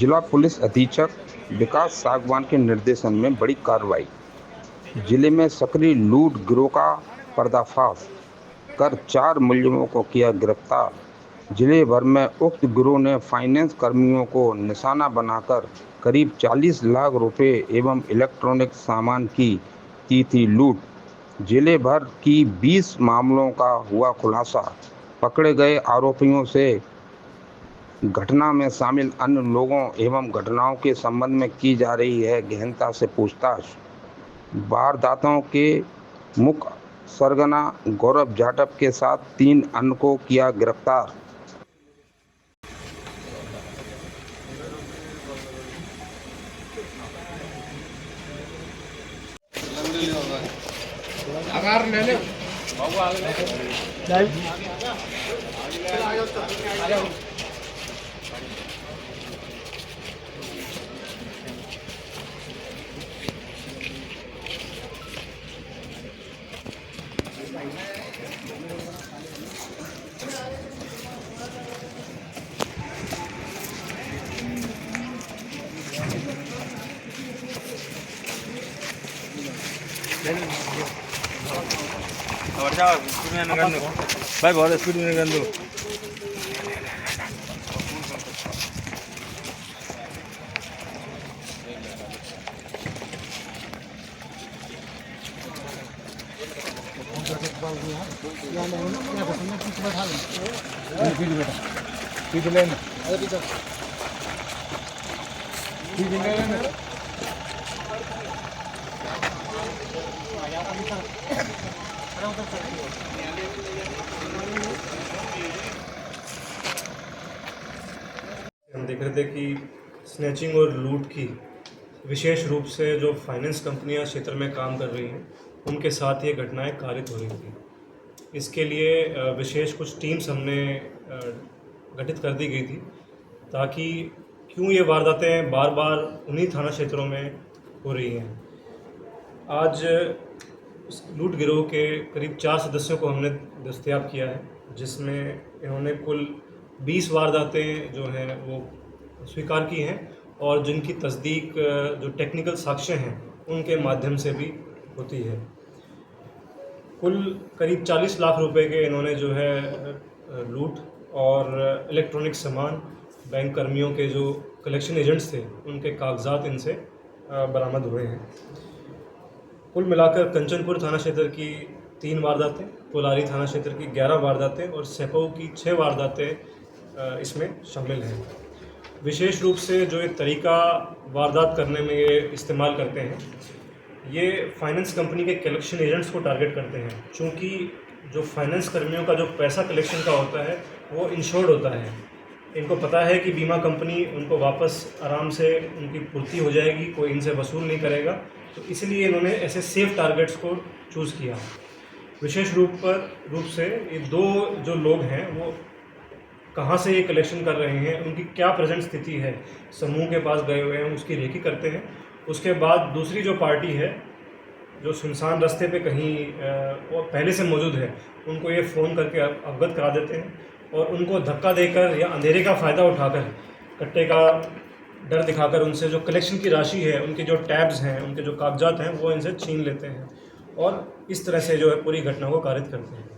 जिला पुलिस अधीक्षक विकास सागवान के निर्देशन में बड़ी कार्रवाई। जिले में सक्रिय लूट गिरोह का पर्दाफाश कर 4 मुलजिमों को किया गिरफ्तार। जिले भर में उक्त गिरोह ने फाइनेंस कर्मियों को निशाना बनाकर करीब 40 लाख रुपए एवं इलेक्ट्रॉनिक सामान की थी लूट। जिले भर की 20 मामलों का हुआ खुलासा। पकड़े गए आरोपियों से घटना में शामिल अन्य लोगों एवं घटनाओं के संबंध में की जा रही है गहनता से पूछताछ। वारदातों के मुख्य सरगना गौरव जाटव के साथ 3 अन्य को किया गिरफ्तार। भाई बहुत स्पीड में कर दो। हम देख रहे थे कि स्नैचिंग और लूट की विशेष रूप से जो फाइनेंस कंपनियां क्षेत्र में काम कर रही हैं उनके साथ ये घटनाएं कारित हो रही थी। इसके लिए विशेष कुछ टीम्स हमने गठित कर दी गई थी ताकि क्यों ये वारदातें बार बार उन्हीं थाना क्षेत्रों में हो रही हैं। आज उस लूट गिरोह के करीब 4 सदस्यों को हमने दस्तयाब किया है, जिसमें इन्होंने कुल 20 वारदातें जो हैं वो स्वीकार की हैं और जिनकी तस्दीक जो टेक्निकल साक्ष्य हैं उनके माध्यम से भी होती है। कुल करीब 40 लाख रुपए के इन्होंने जो है लूट और इलेक्ट्रॉनिक सामान, बैंक कर्मियों के जो कलेक्शन एजेंट्स थे उनके कागजात इनसे बरामद हुए हैं। कुल मिलाकर कंचनपुर थाना क्षेत्र की 3 वारदातें, कोलारी थाना क्षेत्र की 11 वारदातें और सेपऊ की 6 वारदातें इसमें शामिल हैं। विशेष रूप से जो ये तरीका वारदात करने में ये इस्तेमाल करते हैं, ये फाइनेंस कंपनी के कलेक्शन एजेंट्स को टारगेट करते हैं। चूँकि जो फाइनेंस कर्मियों का जो पैसा कलेक्शन का होता है वो इंश्योर्ड होता है। इनको पता है कि बीमा कंपनी उनको वापस आराम से उनकी पूर्ति हो जाएगी, कोई इनसे वसूल नहीं करेगा, तो इसलिए इन्होंने ऐसे सेफ टारगेट्स को चूज़ किया। विशेष रूप से ये 2 जो लोग हैं वो कहाँ से ये कलेक्शन कर रहे हैं, उनकी क्या प्रेजेंट स्थिति है, समूह के पास गए हुए हैं, उसकी रेकी करते हैं। उसके बाद दूसरी जो पार्टी है जो सुनसान रास्ते पे कहीं वो पहले से मौजूद है, उनको ये फ़ोन करके अवगत करा देते हैं और उनको धक्का देकर या अंधेरे का फ़ायदा उठाकर, कट्टे का डर दिखाकर उनसे जो कलेक्शन की राशि है, उनके जो टैब्स हैं, उनके जो कागजात हैं, वो इनसे छीन लेते हैं और इस तरह से जो है पूरी घटना को कारित करते हैं।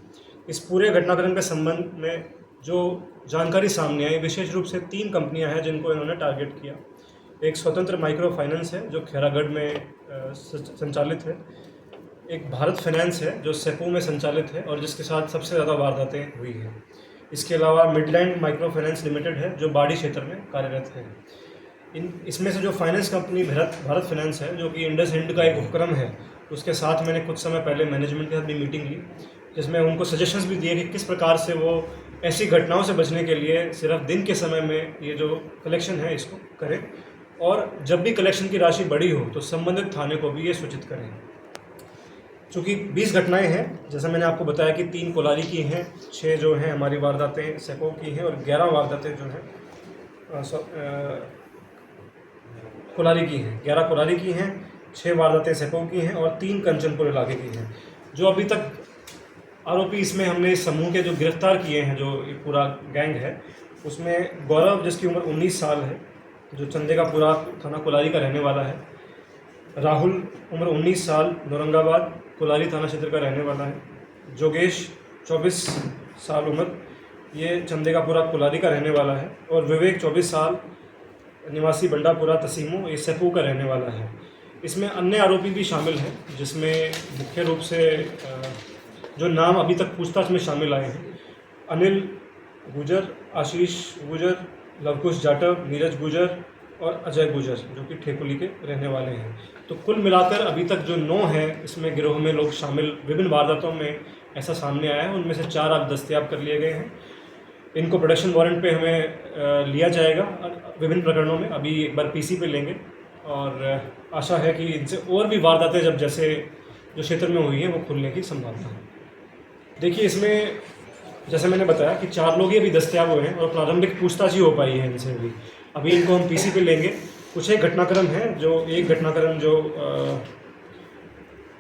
इस पूरे घटनाक्रम के संबंध में जो जानकारी सामने आई, विशेष रूप से 3 कंपनियां हैं जिनको इन्होंने टारगेट किया। एक स्वतंत्र माइक्रो फाइनेंस है जो खैरागढ़ में संचालित है, एक भारत फाइनेंस है जो सेपू में संचालित है और जिसके साथ सबसे ज़्यादा वारदातें हुई हैं। इसके अलावा मिडलैंड माइक्रो फाइनेंस लिमिटेड है जो बाड़ी क्षेत्र में कार्यरत है। इसमें से जो फाइनेंस कंपनी भारत फाइनेंस है, जो कि इंडसइंड का एक उपक्रम है, उसके साथ मैंने कुछ समय पहले मैनेजमेंट के साथ भी मीटिंग ली, जिसमें उनको सजेशंस भी दिए कि किस प्रकार से वो ऐसी घटनाओं से बचने के लिए सिर्फ दिन के समय में ये जो कलेक्शन है इसको करें और जब भी कलेक्शन की राशि बड़ी हो तो संबंधित थाने को भी ये सूचित करें। चूँकि 20 घटनाएं हैं, जैसा मैंने आपको बताया कि 3 कोलारी की हैं, 6 जो हैं हमारी वारदातें सेपो की हैं और 11 वारदातें जो हैं कोलारी की हैं। 11 कोलारी की हैं, 6 वारदातें सेपो की हैं और 3 कंचनपुर इलाके की हैं। जो अभी तक आरोपी इसमें हमने इस समूह के जो गिरफ्तार किए हैं, जो पूरा गैंग है, उसमें गौरव जिसकी उम्र 19 साल है, जो चंदेकापुरा थाना कोलारी का रहने वाला है। राहुल उम्र 19 साल, औरंगाबाद कोलारी थाना क्षेत्र का रहने वाला है। जोगेश 24 साल उम्र, ये चंदेकापुरा कोलारी का रहने वाला है। और विवेक 24 साल, निवासी बंडापुरा तसीमो, ये सेपू का रहने वाला है। इसमें अन्य आरोपी भी शामिल हैं, जिसमें मुख्य रूप से जो नाम अभी तक पूछताछ में शामिल आए हैं: अनिल गुजर, आशीष गुजर, लवकुश जाटव, नीरज गुजर और अजय गुजर, जो कि ठेकुली के रहने वाले हैं। तो कुल मिलाकर अभी तक जो 9 हैं, इसमें गिरोह में लोग शामिल विभिन्न वारदातों में ऐसा सामने आया है। उनमें से 4 अब दस्तयाब कर लिए गए हैं। इनको प्रोडक्शन वारंट पे हमें लिया जाएगा विभिन्न प्रकरणों में। अभी एक बार पीसी पे लेंगे और आशा है कि इनसे और भी वारदातें जब जैसे जो क्षेत्र में हुई हैं वो खुलने की संभावना है। देखिए, इसमें जैसे मैंने बताया कि 4 लोग ही अभी दस्तयाब हुए हैं और प्रारंभिक पूछताछ ही हो पाई है इनसे भी। अभी इनको हम पीसी पे लेंगे। कुछ एक घटनाक्रम है, जो एक घटनाक्रम जो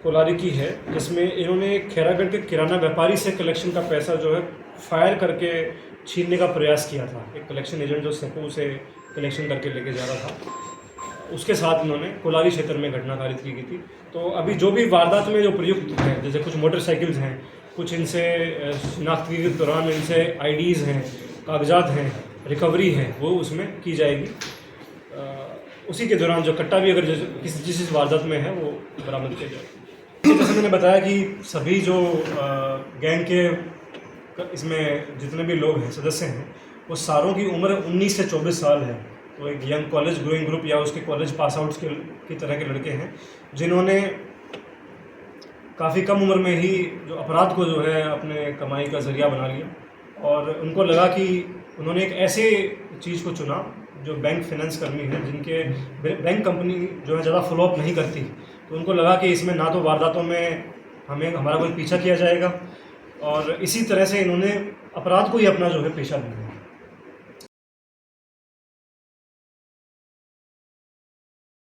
कोलारी की है, जिसमें इन्होंने खैरागढ़ के किराना व्यापारी से कलेक्शन का पैसा जो है फायर करके छीनने का प्रयास किया था। एक कलेक्शन एजेंट जो सेपू से कलेक्शन करके लेके जा रहा था, उसके साथ इन्होंने कोलारी क्षेत्र में घटना कारित की थी। तो अभी जो भी वारदात में जो प्रयुक्त हैं, जैसे कुछ मोटरसाइकिल्स हैं, कुछ इनसे शिनाख्ती के दौरान इनसे आईडीज़ हैं, कागजात हैं, रिकवरी है, वो उसमें की जाएगी। उसी के दौरान जो कट्टा भी अगर जिस वारदात में है वो बरामद किया जाएगा। जैसे मैंने बताया कि सभी जो गैंग के इसमें जितने भी लोग हैं, सदस्य हैं, वो सारों की उम्र 19 से 24 साल है। तो एक यंग कॉलेज गोइंग ग्रुप या उसके कॉलेज पास आउट्स की तरह के लड़के हैं, जिन्होंने काफ़ी कम उम्र में ही जो अपराध को जो है अपने कमाई का ज़रिया बना लिया। और उनको लगा कि उन्होंने एक ऐसे चीज़ को चुना जो बैंक फाइनेंस कर्मी है, जिनके बैंक कंपनी जो है ज़्यादा फॉलोअप नहीं करती। तो उनको लगा कि इसमें ना तो वारदातों में हमारा कोई पीछा किया जाएगा, और इसी तरह से इन्होंने अपराध को ही अपना जो है पेशा बनाया।